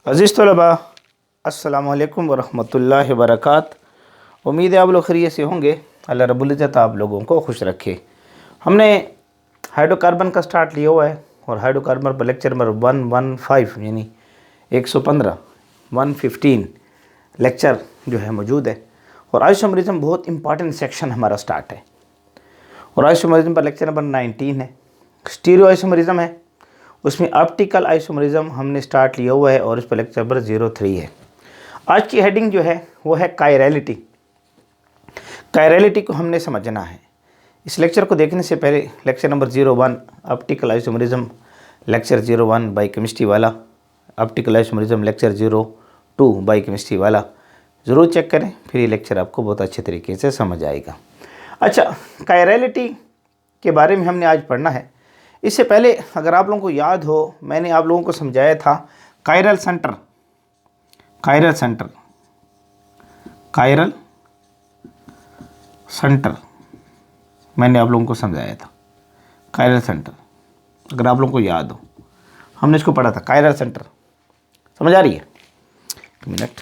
अज़ीज़ तलबा, अस्सलामु अलैकुम वरहमतुल्लाहि वबरकातुहू। उम्मीद है आप लोग खैरियत से होंगे। अल्लाह रब्बुल इज़्ज़त आप लोगों को खुश रखे। हमने हाइड्रोकार्बन का स्टार्ट लिया हुआ है और हाइड्रोकार्बन पर लेक्चर नंबर 115 यानी 115 115 लेक्चर जो है मौजूद है। और आइसोमरिज्म बहुत इंपॉर्टेंट सेक्शन हमारा स्टार्ट है। और आइसोमरिज्म पर लेक्चर नंबर 19 है। स्टीरियो आइसोमरिज्म है, उसमें ऑप्टिकल आइसोमरिज्म हमने स्टार्ट लिया हुआ है और इस पर लेक्चर नंबर 03 है। आज की हेडिंग जो है वो है कायरलिटी। कायरलिटी को हमने समझना है। इस लेक्चर को देखने से पहले lecture number 01 optical isomerism, lecture 01 biochemistry वाला, ऑप्टिकल आइसोमरिज्म लेक्चर 02 बायोकेमिस्ट्री वाला ज़रूर चेक करें, फिर ये लेक्चर आपको बहुत अच्छे तरीके से समझ आएगा। अच्छा, कायरलिटी के बारे में हमने आज पढ़ना है। इससे पहले अगर आप लोगों को याद हो, मैंने आप लोगों को समझाया था chiral centre, chiral centre, chiral centre मैंने आप लोगों को समझाया था। कायरल सेंटर अगर आप लोगों को याद हो, हमने इसको पढ़ा था। कायरल सेंटर समझ आ रही है? एक मिनट,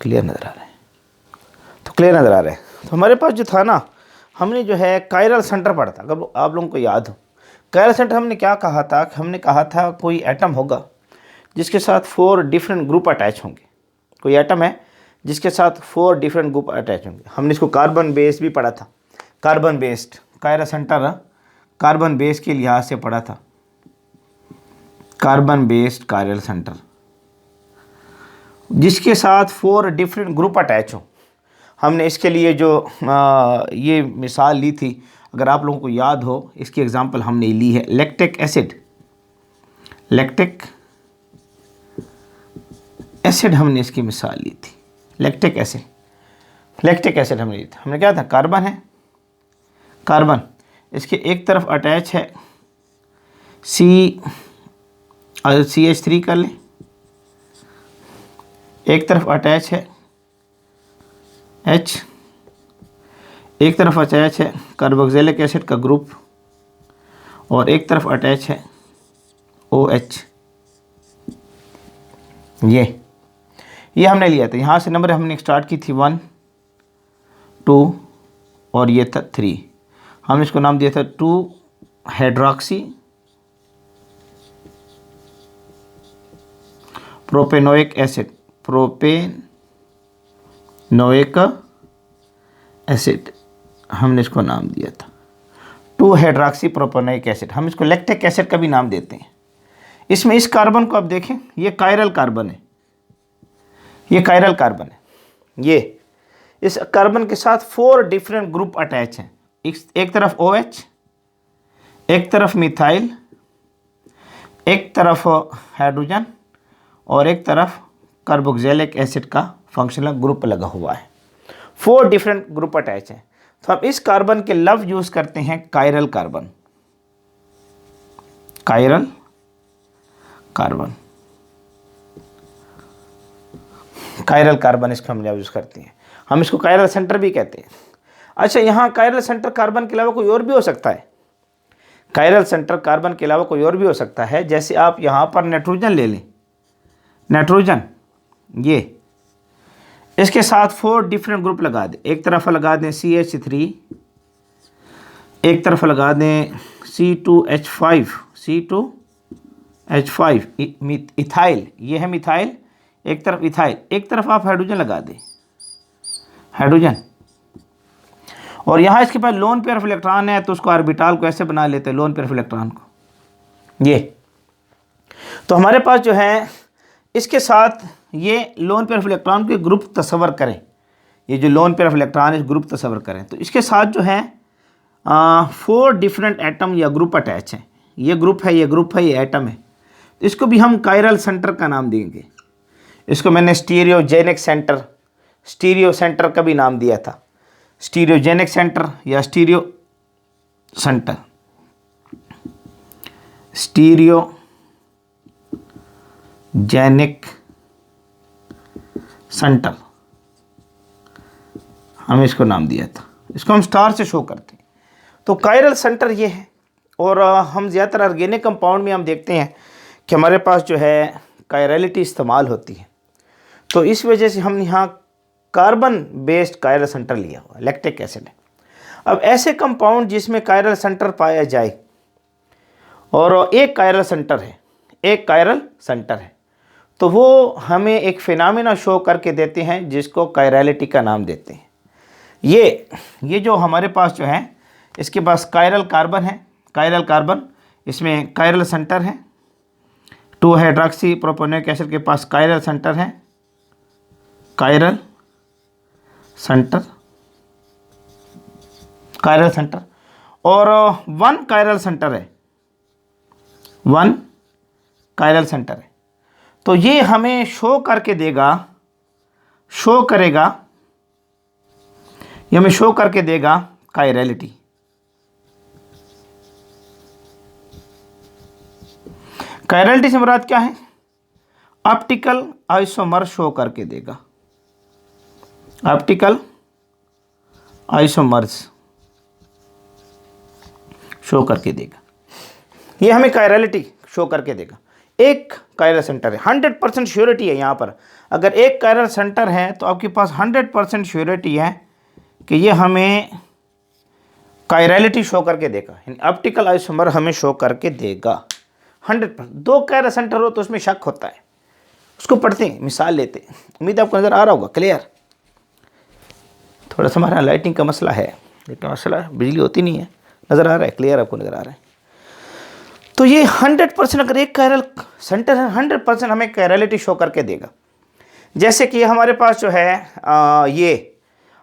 क्लियर नज़र आ रहा है? तो क्लियर नज़र आ रहा है। तो हमारे पास जो था ना, हमने जो है कायरल सेंटर पढ़ा था। अगर आप लोगों को याद हो, कायरल सेंटर हमने क्या कहा था कि हमने कहा था कोई एटम होगा जिसके साथ 4 डिफरेंट ग्रुप अटैच होंगे। कोई एटम है जिसके साथ 4 डिफरेंट ग्रुप अटैच होंगे। हमने इसको कार्बन बेस भी पढ़ा था। Carbon based chiral centre carbon base के लिहाज से पढ़ा था। कार्बन बेस्ड कायरल सेंटर जिसके साथ 4 डिफरेंट ग्रुप अटैच हो। हमने इसके लिए जो ये मिसाल ली थी, अगर आप लोगों को याद हो, इसकी एग्जांपल हमने ली है लैक्टिक एसिड। लैक्टिक एसिड हमने इसकी मिसाल ली थी। लैक्टिक एसिड, लैक्टिक एसिड हमने ली थी। हमने क्या था, कार्बन है, कार्बन, इसके एक तरफ अटैच है CH3 कर लें, एक तरफ अटैच है H, एक तरफ अटैच है कार्बोक्सिलिक एसिड का ग्रुप और एक तरफ अटैच है OH। ये हमने लिया था। यहाँ से नंबर हमने स्टार्ट की थी 1 2 और ये था 3। हम इसको नाम दिया था 2 hydroxy propanoic acid, propanoic acid हमने इसको नाम दिया था 2 हाइड्रोक्सी प्रोपेनोइक एसिड। हम इसको लैक्टिक एसिड का भी नाम देते हैं। इसमें इस कार्बन को आप देखें, ये कायरल कार्बन है, ये कायरल कार्बन है। ये इस कार्बन के साथ 4 डिफरेंट ग्रुप अटैच हैं। एक तरफ OH, एक तरफ मिथाइल, एक तरफ हाइड्रोजन और एक तरफ कार्बोक्सिलिक एसिड का फंक्शनल ग्रुप लगा हुआ है। 4 डिफरेंट ग्रुप अटैच हैं। तो हम इस कार्बन के लफ्ज़ यूज़ करते हैं chiral carbon, chiral carbon, chiral carbon इसका हम यूज़ करते हैं। हम इसको कायरल सेंटर भी कहते हैं। अच्छा, यहाँ कायरल सेंटर कार्बन के अलावा कोई और भी हो सकता है। कायरल सेंटर कार्बन के अलावा कोई और भी हो सकता है। जैसे आप यहाँ पर नाइट्रोजन ले लें, नाइट्रोजन, ये इसके साथ 4 डिफरेंट ग्रुप लगा दें। एक तरफ लगा दें CH3, एक तरफ लगा दें C2H5, C2H5 इथाइल, ये है मिथाइल, एक तरफ इथाइल, एक तरफ आप हाइड्रोजन लगा दें, हाइड्रोजन। और यहाँ इसके पास लोन पेयर ऑफ इलेक्ट्रॉन है, तो उसको ऑर्बिटल को ऐसे बना लेते हैं, लोन पेयर ऑफ इलेक्ट्रॉन को। ये तो हमारे पास जो है इसके साथ ये लोन पेयर ऑफ इलेक्ट्रॉन के ग्रुप तस्वर करें। ये जो लोन पेयर ऑफ इलेक्ट्रॉन है, ग्रुप तस्वर करें, तो इसके साथ जो है 4 डिफरेंट एटम या ग्रुप अटैच हैं। ये ग्रुप है, ये ग्रुप है, ये एटम है। तो इसको भी हम कायरल सेंटर का नाम देंगे। इसको मैंने स्टीरियोजेनिक सेंटर, स्टीरियो सेंटर का भी नाम दिया था, स्टीरियोजेनिक सेंटर या स्टीरियो सेंटर, स्टीरियोजेनिक सेंटर हम इसको नाम दिया था। इसको हम स्टार से शो करते हैं। तो कायरल सेंटर ये है और हम ज़्यादातर ऑर्गेनिक कंपाउंड में हम देखते हैं कि हमारे पास जो है कायरलिटी इस्तेमाल होती है। तो इस वजह से हम यहाँ कार्बन बेस्ड कायरल सेंटर लिया हुआ, लैक्टिक एसिड है। अब ऐसे कंपाउंड जिसमें कायरल सेंटर पाया जाए और एक कायरल सेंटर है, तो वो हमें एक फिनोमेना शो करके देते हैं जिसको कायरलिटी का नाम देते हैं। ये जो हमारे पास जो है, इसके पास कायरल कार्बन, इसमें कायरल सेंटर है। 2 हाइड्रोक्सी प्रोपेनोइक एसिड के पास कायरल सेंटर है, कायरल सेंटर और 1 कायरल सेंटर है। तो ये हमें शो करके देगा कायरलिटी। कायरलिटी से मुराद क्या है? ऑप्टिकल आइसोमर शो करके देगा, ऑप्टिकल आइसोमर्स शो करके देगा। ये हमें कायरलिटी शो करके देगा। एक कायरल सेंटर है, 100% श्योरिटी है यहाँ पर। अगर एक कायरल सेंटर है तो आपके पास 100% श्योरिटी है कि ये हमें कायरलिटी शो करके देगा, ऑप्टिकल आइसोमर हमें शो करके देगा 100%। 2 कायरल सेंटर हो तो उसमें शक होता है, उसको पढ़ते हैं, मिसाल लेते हैं। उम्मीद आपको नज़र आ रहा होगा, क्लियर। थोड़ा सा हमारा लाइटिंग का मसला है, लेकिन मसला बिजली होती नहीं है। नज़र आ रहा है, क्लियर आपको नज़र आ रहा है। तो ये 100% अगर एक कायरल सेंटर है, 100% हमें कायरलिटी शो करके देगा। जैसे कि हमारे पास जो है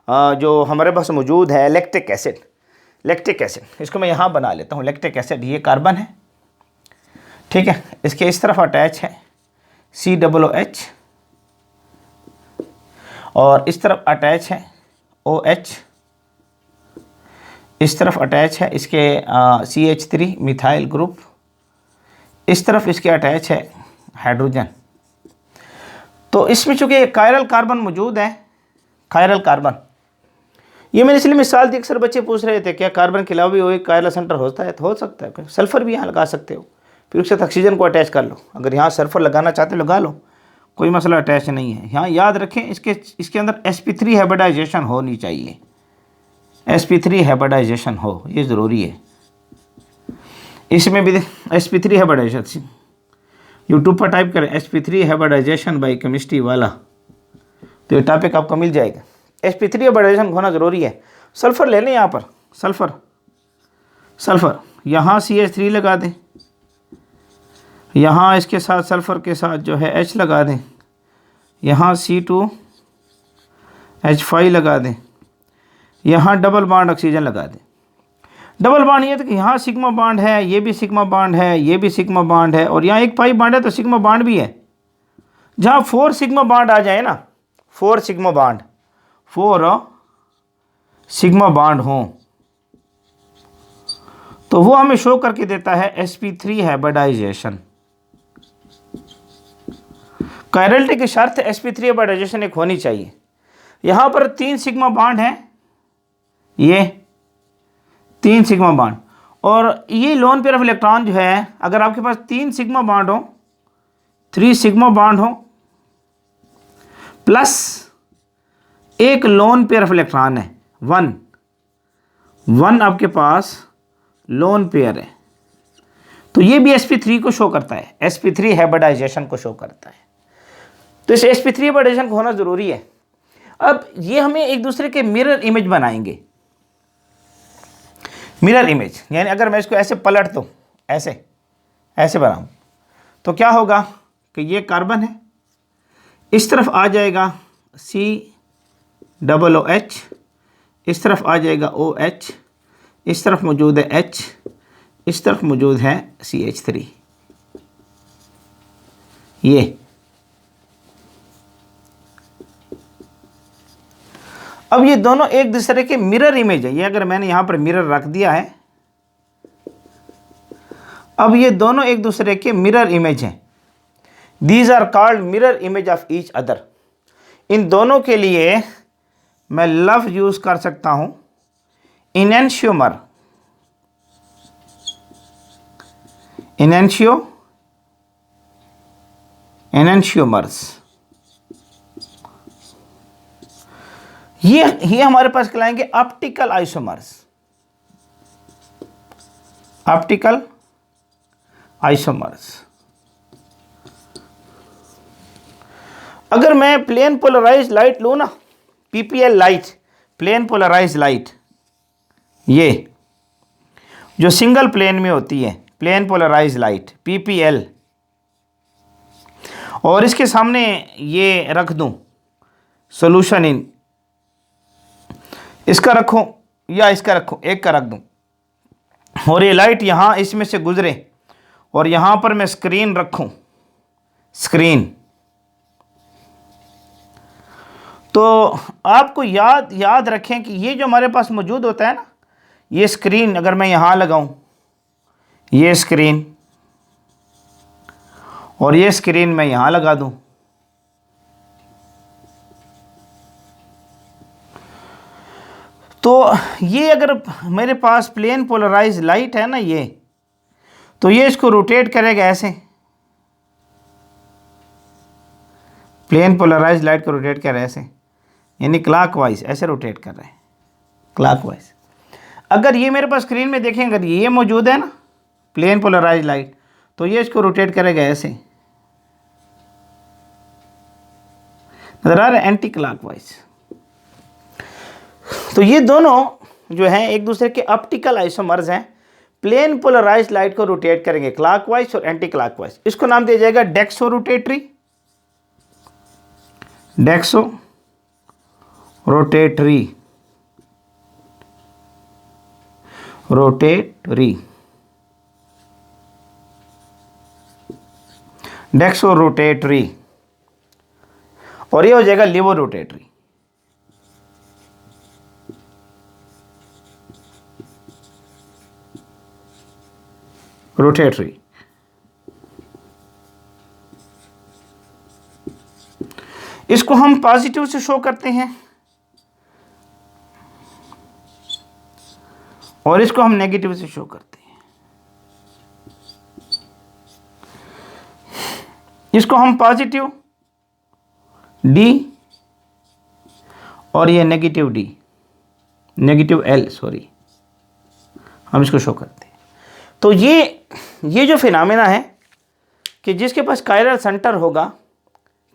जो हमारे पास मौजूद है लैक्टिक एसिड, इसको मैं यहाँ बना लेता हूँ। लैक्टिक एसिड ये कार्बन है, ठीक है। इसके इस तरफ अटैच है COOH और इस तरफ अटैच है OH, इस तरफ अटैच है इसके CH3 मिथाइल ग्रुप, इस तरफ इसके अटैच है हाइड्रोजन। तो इसमें चूँकि कायरल कार्बन मौजूद है, कायरल कार्बन, ये मैंने इसलिए मिसाल दी। अक्सर बच्चे पूछ रहे थे क्या कार्बन के अलावा भी वही कायरल सेंटर होता है? तो हो सकता है। सल्फ़र भी यहाँ लगा सकते हो, फिर उसके साथ ऑक्सीजन को अटैच कर लो। अगर यहाँ सल्फ़र लगाना चाहते हो लगा लो, कोई मसला अटैच नहीं है। यहाँ याद रखें इसके अंदर sp3 हाइब्रिडाइजेशन होनी चाहिए, sp3 हाइब्रिडाइजेशन हो, ये ज़रूरी है। इसमें भी sp3 हाइब्रिडाइजेशन, यूट्यूब पर टाइप करें sp3 हाइब्रिडाइजेशन बाय केमिस्ट्री वाला, तो ये टॉपिक आपको मिल जाएगा। sp3 हाइब्रिडाइजेशन होना ज़रूरी है। सल्फ़र ले लें, यहाँ पर सल्फ़र यहाँ CH3 लगा दें, यहाँ इसके साथ सल्फ़र के साथ जो है H लगा दें, यहाँ C2H5 लगा दें, यहाँ डबल बॉन्ड ऑक्सीजन लगा दें। डबल बॉन्ड ये तो कि यहाँ सिग्मा बॉन्ड है, ये भी सिग्मा बॉन्ड है, ये भी सिग्मा बॉन्ड है, और यहाँ एक पाई बॉन्ड है तो सिग्मा बॉन्ड भी है। जहाँ 4 सिग्मा बॉन्ड आ जाए ना, 4 सिग्मा बॉन्ड हों, तो वो हमें शो करके देता है sp3 हाइब्रिडाइजेशन। कायरलिटी की शर्त sp3 हाइब्रिडाइजेशन एक होनी चाहिए। यहाँ पर 3 सिग्मा बॉन्ड है, ये 3 सिग्मा बॉन्ड, और ये लोन पेयर ऑफ इलेक्ट्रॉन जो है, अगर आपके पास 3 सिग्मा बॉन्ड हो, 3 सिग्मा बॉन्ड हो प्लस एक लोन पेयर ऑफ इलेक्ट्रॉन है, 1 आपके पास लोन पेयर है, तो ये भी sp3 को शो करता है, sp3 हाइब्रिडाइजेशन को शो करता है। तो इस sp3 हाइब्रिडाइजेशन को होना ज़रूरी है। अब ये हमें एक दूसरे के मिरर इमेज बनाएंगे। मिरर इमेज यानी अगर मैं इसको ऐसे पलट दूँ, ऐसे बनाऊँ, तो क्या होगा कि ये कार्बन है, इस तरफ आ जाएगा COOH, इस तरफ आ जाएगा OH, इस तरफ मौजूद है H, इस तरफ मौजूद है CH3। ये अब ये दोनों एक दूसरे के मिरर इमेज है। ये अगर मैंने यहाँ पर मिरर रख दिया है, अब ये दोनों एक दूसरे के मिरर इमेज हैं। These are called mirror image of each other. इन दोनों के लिए मैं लफ्ज़ यूज़ कर सकता हूँ इनेंशियोमर। एनेंशियोमर्स। ये हमारे पास कहलाएंगे ऑप्टिकल आइसोमर्स। Optical isomers. अगर मैं प्लेन पोलराइज लाइट लूँ ना, PPL light, plane polarise light, ये जो सिंगल प्लेन में होती है, प्लेन पोलराइज लाइट पीपीएल, और इसके सामने ये रख दूं सॉल्यूशन इन, इसका रखूं या इसका रखूं, एक का रख दूं, और ये लाइट यहाँ इसमें से गुजरे और यहाँ पर मैं स्क्रीन रखूं, स्क्रीन, तो आपको याद रखें कि ये जो हमारे पास मौजूद होता है ना, ये स्क्रीन अगर मैं यहाँ लगाऊं, ये स्क्रीन, और ये स्क्रीन मैं यहाँ लगा दूं, तो ये अगर मेरे पास प्लेन पोलराइज लाइट है ना ये, तो ये इसको रोटेट करेगा ऐसे, प्लेन पोलराइज लाइट को रोटेट कर रहा है ऐसे, यानी क्लॉकवाइज ऐसे रोटेट कर रहे हैं, क्लॉकवाइज। अगर ये मेरे पास स्क्रीन में देखें, अगर ये मौजूद है ना प्लेन पोलराइज लाइट, तो ये इसको रोटेट करेगा ऐसे, नजर आ रहा है, एंटी क्लॉकवाइज। तो ये दोनों जो हैं एक दूसरे के ऑप्टिकल आइसोमर्स हैं, प्लेन पोलराइज लाइट को रोटेट करेंगे क्लॉकवाइज और एंटी क्लॉकवाइज। इसको नाम दिया जाएगा डेक्सो रोटेटरी, डेक्सो रोटेटरी, रोटेटरी, डेक्सो रोटेटरी, और ये हो जाएगा लिवो रोटेटरी। रोटेटरी। इसको हम पॉजिटिव से शो करते हैं और इसको हम नेगेटिव से शो करते हैं। इसको हम पॉजिटिव डी और ये negative D, negative L sorry, हम इसको शो करते हैं। तो ये जो फिनोमेना है कि जिसके पास कायरल सेंटर होगा,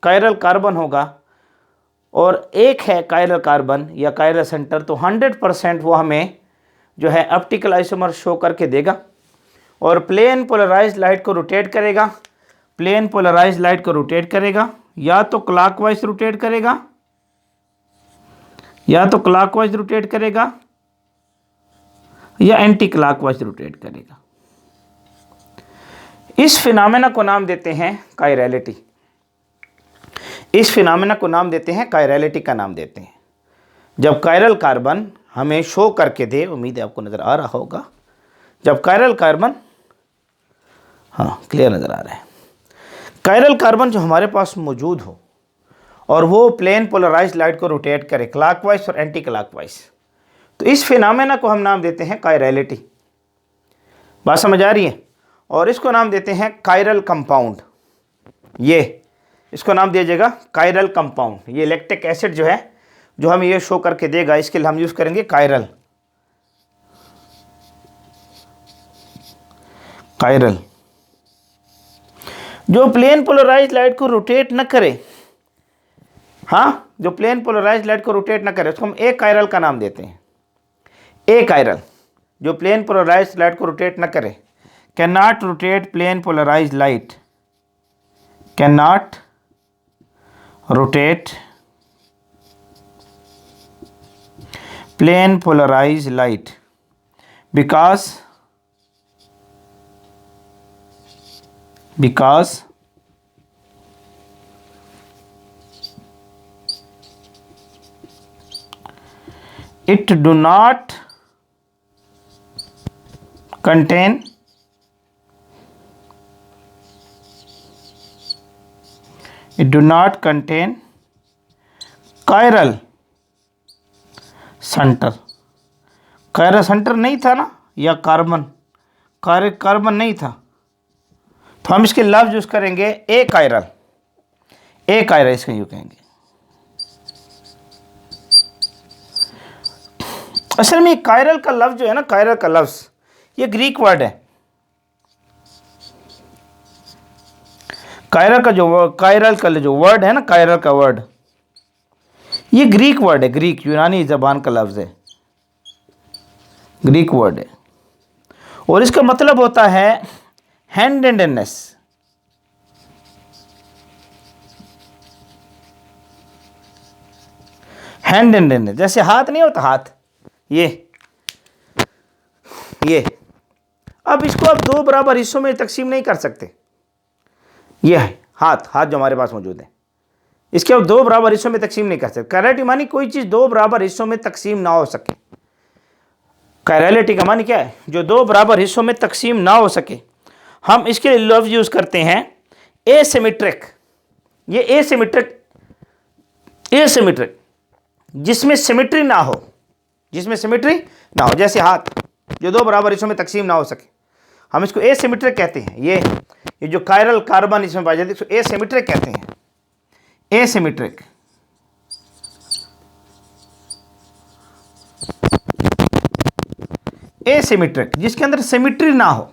कायरल कार्बन होगा, और एक है कायरल कार्बन या कायरल सेंटर, तो 100% वो हमें जो है ऑप्टिकल आइसोमर शो करके देगा। और प्लेन पोलराइज लाइट को रोटेट करेगा, प्लेन पोलराइज लाइट को रोटेट करेगा, या तो क्लॉकवाइज रोटेट करेगा, या तो क्लॉकवाइज रोटेट करेगा, या एंटी क्लॉकवाइज रोटेट करेगा। इस फिनोमेना को नाम देते हैं कायरलिटी। इस फिनोमेना को नाम देते हैं कायरलिटी का नाम देते हैं। जब कायरल कार्बन हमें शो करके दे, उम्मीद है आपको नज़र आ रहा होगा, जब कायरल कार्बन, हाँ क्लियर नज़र आ रहा है, कायरल कार्बन जो हमारे पास मौजूद हो और वो प्लेन पोलराइज लाइट को रोटेट करे क्लॉकवाइज और एंटी क्लॉकवाइज, तो इस फिनोमेना को हम नाम देते हैं कायरलिटी। बात समझ आ रही है? और इसको नाम देते हैं कायरल कंपाउंड। ये इसको नाम दिया जाएगा कायरल कंपाउंड। ये लैक्टिक एसिड जो है, जो हम ये शो करके देगा, इसके लिए हम यूज़ करेंगे कायरल, कायरल। जो प्लेन पोलराइज लाइट को रोटेट न करे, हाँ, जो प्लेन पोलराइज लाइट को रोटेट न करे, उसको हम ए कायरल का नाम देते हैं। ए कायरल, जो प्लेन पोलराइज लाइट को रोटेट न करे, can not rotate plane polarise light, can not rotate plane polarise light because it do not contain chiral centre. Chiral centre नहीं था ना, या कार्बन, कार्बन नहीं था, तो हम इसके लफ्ज यूज करेंगे ए कायरल, ए कायरल इसको यूं कहेंगे। असल में कायरल का लफ्ज जो है ना, कायरल का लफ्ज ये ग्रीक वर्ड है। कायरल का जो वर्ड है ना, कायरल का वर्ड ये ग्रीक वर्ड है, ग्रीक यूनानी जबान का लफ्ज है, ग्रीक वर्ड है। और इसका मतलब होता है हैंडेडनेस। हैंडेडनेस जैसे हाथ नहीं होता, हाथ ये अब इसको आप दो बराबर हिस्सों में तकसीम नहीं कर सकते। ये है हाथ जो हमारे पास मौजूद है, इसके आप दो बराबर हिस्सों में तकसीम नहीं कर सकते। कायरलिटी मानी कोई चीज़ दो बराबर हिस्सों में तकसीम ना हो सके। कायरलिटी का मानी क्या है? जो दो बराबर हिस्सों में तकसीम ना हो सके। हम इसके लिए लफ्ज यूज़ करते हैं एसिमेट्रिक। ये एसिमेट्रिक जिसमें सिमेट्री ना हो, जैसे हाथ जो दो बराबर हिस्सों में तकसीम ना हो सके, हम इसको एसिमेट्रिक कहते हैं। ये जो कायरल कार्बन इसमें पाई जाती है इसको एसिमेट्रिक कहते हैं। एसिमेट्रिक जिसके अंदर सिमेट्री ना हो,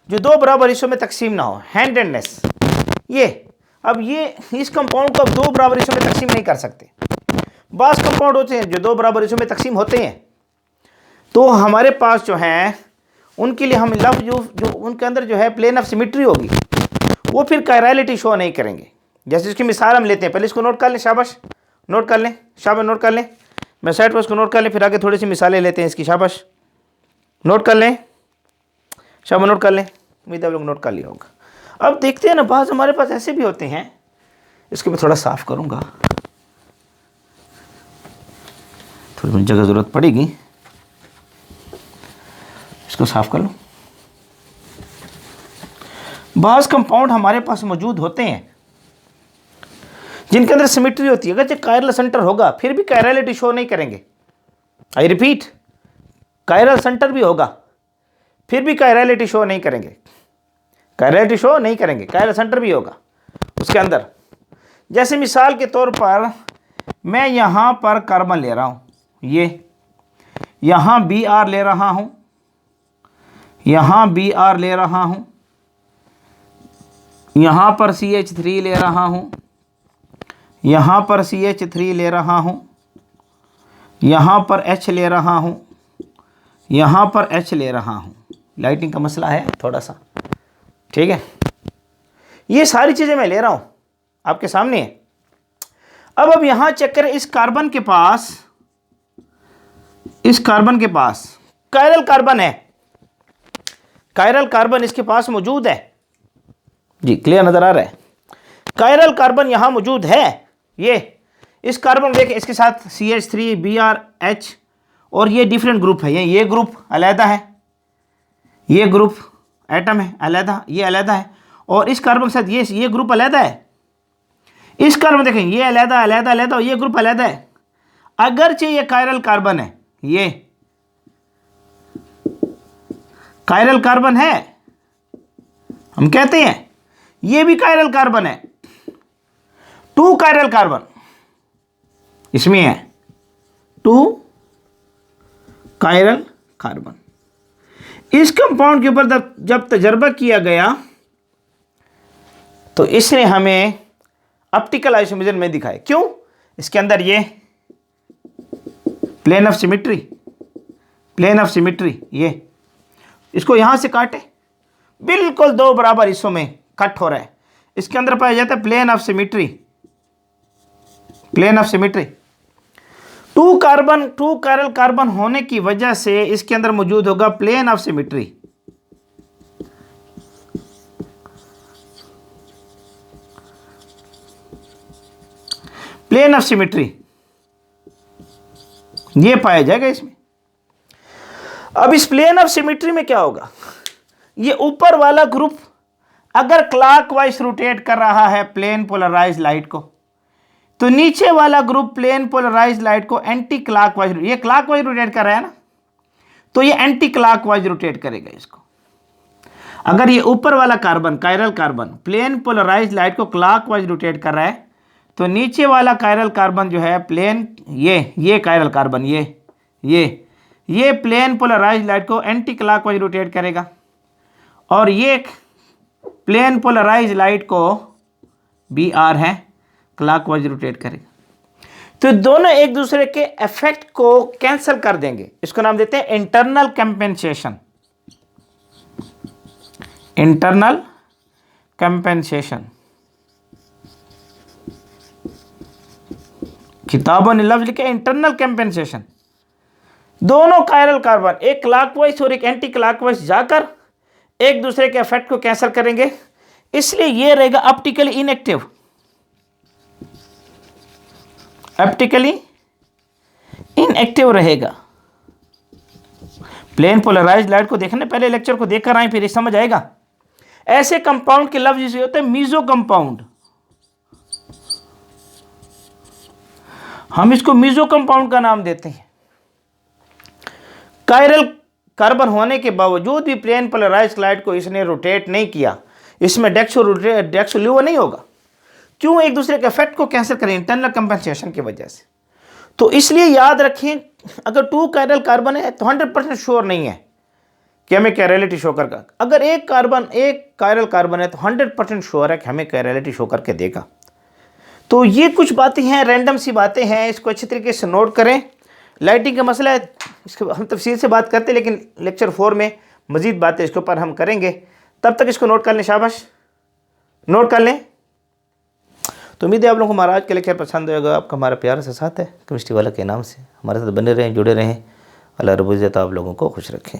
जो दो बराबर हिस्सों में तकसीम ना हो, हैंडेडनेस। अब इस कंपाउंड को अब दो बराबर हिस्सों में तकसीम नहीं कर सकते। बास कंपाउंड होते हैं जो दो बराबर हिस्सों में तकसीम होते हैं, तो हमारे पास जो हैं उनके लिए हम लफ्ज जो उनके अंदर जो है प्लेन ऑफ सिमेट्री होगी, वो फिर कायरलिटी शो नहीं करेंगे। जैसे इसकी मिसाल हम लेते हैं, पहले इसको नोट कर लें, शाबाश नोट कर लें, मैं साइड पर इसको नोट कर लें, फिर आगे थोड़ी सी मिसालें लेते हैं इसकी। शाबाश नोट कर लें, उम्मीद है आप लोग नोट कर लिया होगा। अब देखते हैं ना, बाज़ हमारे पास ऐसे भी होते हैं, इसको मैं थोड़ा साफ़ करूँगा, थोड़ी जगह ज़रूरत पड़ेगी, इसको साफ़ कर लो। बाज़ कंपाउंड हमारे पास मौजूद होते हैं जिनके अंदर सिमेट्री होती है। अगर कायरल सेंटर होगा फिर भी कायरलिटी शो नहीं करेंगे। आई रिपीट, कायरल सेंटर भी होगा फिर भी कायरलिटी शो नहीं करेंगे। कायरल सेंटर भी होगा उसके अंदर। जैसे मिसाल के तौर पर मैं यहाँ पर कार्बन ले रहा हूँ, यहाँ Br ले रहा हूँ, यहाँ Br ले रहा हूँ, यहाँ पर CH3 ले रहा हूँ, यहाँ पर CH3 ले रहा हूँ, यहाँ पर H ले रहा हूँ, यहाँ पर H ले रहा हूँ। लाइटिंग का मसला है थोड़ा सा, ठीक है। ये सारी चीज़ें मैं ले रहा हूँ, आपके सामने है। अब यहाँ चेक करें, इस कार्बन के पास कायरल कार्बन है, कायरल कार्बन इसके पास मौजूद है जी, क्लियर नज़र आ रहा है। कायरल कार्बन यहाँ मौजूद है। इस कार्बन देखें, इसके साथ CH3 Br H, और ये डिफरेंट ग्रुप है। ये ग्रुप अलहदा है, ये ग्रुप एटम है अलहदा, ये अलहदा है, और इस कार्बन के साथ ये ग्रुप अलहदा है। इस कार्बन देखें, ये अलहदा, और ये ग्रुप अलहदा है। अगरचे ये कायरल कार्बन है, ये कायरल कार्बन है, हम कहते हैं ये भी कायरल कार्बन है। 2 कायरल कार्बन इसमें है, 2 कायरल कार्बन। इस कंपाउंड के ऊपर जब तजर्बा किया गया तो इसने हमें ऑप्टिकल आइसोमेरिज्म में दिखाए। क्यों? इसके अंदर ये प्लेन ऑफ सिमेट्री, ये इसको यहां से काटे, बिल्कुल 2 बराबर हिस्सों में कट हो रहा है। इसके अंदर पाया जाता है plane of symmetry. 2 chiral carbon होने की वजह से इसके अंदर मौजूद होगा plane of symmetry. Plane of symmetry ये पाया जाएगा इसमें। अब इस प्लेन ऑफ सिमेट्री में क्या होगा? ये ऊपर वाला ग्रुप अगर क्लॉकवाइज रोटेट कर रहा है प्लेन पोलराइज लाइट को, तो नीचे वाला ग्रुप प्लेन पोलराइज लाइट को एंटी क्लॉकवाइज, ये क्लॉकवाइज रोटेट कर रहा है ना, तो ये एंटी क्लॉकवाइज रोटेट करेगा इसको। अगर ये ऊपर वाला carbon, chiral carbon, plane polarise light को क्लॉकवाइज रोटेट कर रहा है, तो नीचे वाला कायरल कार्बन जो है प्लेन, ये कायरल कार्बन, ये प्लेन पोलराइज लाइट को एंटी क्लॉकवाइज रोटेट करेगा, और ये प्लेन पोलराइज लाइट को BR है, क्लॉकवाइज रोटेट करेगा। तो दोनों एक दूसरे के इफेक्ट को कैंसिल कर देंगे। इसको नाम देते हैं इंटरनल कंपेंसेशन। इंटरनल कंपेंसेशन, किताबों ने लफ्ज लिखे इंटरनल कंपेंसेशन। दोनों कायरल कार्बन एक क्लॉकवाइज और एक एंटी क्लॉकवाइज जाकर एक दूसरे के इफेक्ट को कैंसिल करेंगे, इसलिए ये रहेगा ऑप्टिकली इनएक्टिव। ऑप्टिकली इनएक्टिव रहेगा। प्लेन पोलराइज्ड लाइट को देखने पहले लेक्चर को देखकर आए, फिर ये समझ आएगा। ऐसे कंपाउंड के लफ्ज जिसे होते हैं मीजो कंपाउंड, हम इसको मीजो कंपाउंड का नाम देते हैं। कायरल कार्बन होने के बावजूद भी प्लेन पोलराइज्ड लाइट को इसने रोटेट नहीं किया, इसमें डेक्सोल्यूवा नहीं होगा। क्यों? एक दूसरे के इफेक्ट को कैंसिल करें, इंटरनल कंपेंसेशन की वजह से। तो इसलिए याद रखें, अगर 2 कायरल कार्बन है तो 100% श्योर नहीं है कि हमें कैरलिटी शो करगा। अगर एक कायरल कार्बन है तो 100% श्योर है कि हमें कैरलिटी शो करके देगा। तो ये कुछ बातें हैं, रैंडम सी बातें हैं, इसको अच्छी तरीके से नोट करें। लाइटिंग का मसला है, इसके हम तफसील से बात करते हैं, लेकिन लेक्चर 4 में मज़ीद बातें इसके ऊपर हम करेंगे। तब तक इसको नोट कर लें, शाबाश, नोट कर लें। तो उम्मीद है आप लोगों को हमारा आज का लेक्चर पसंद होगा। आपका हमारा प्यार से साथ है केमिस्ट्री वाला के नाम से। हमारे साथ बने रहें, जुड़े रहें। अल्लाह रब्बुल इज़्ज़त आप लोगों को खुश रखें।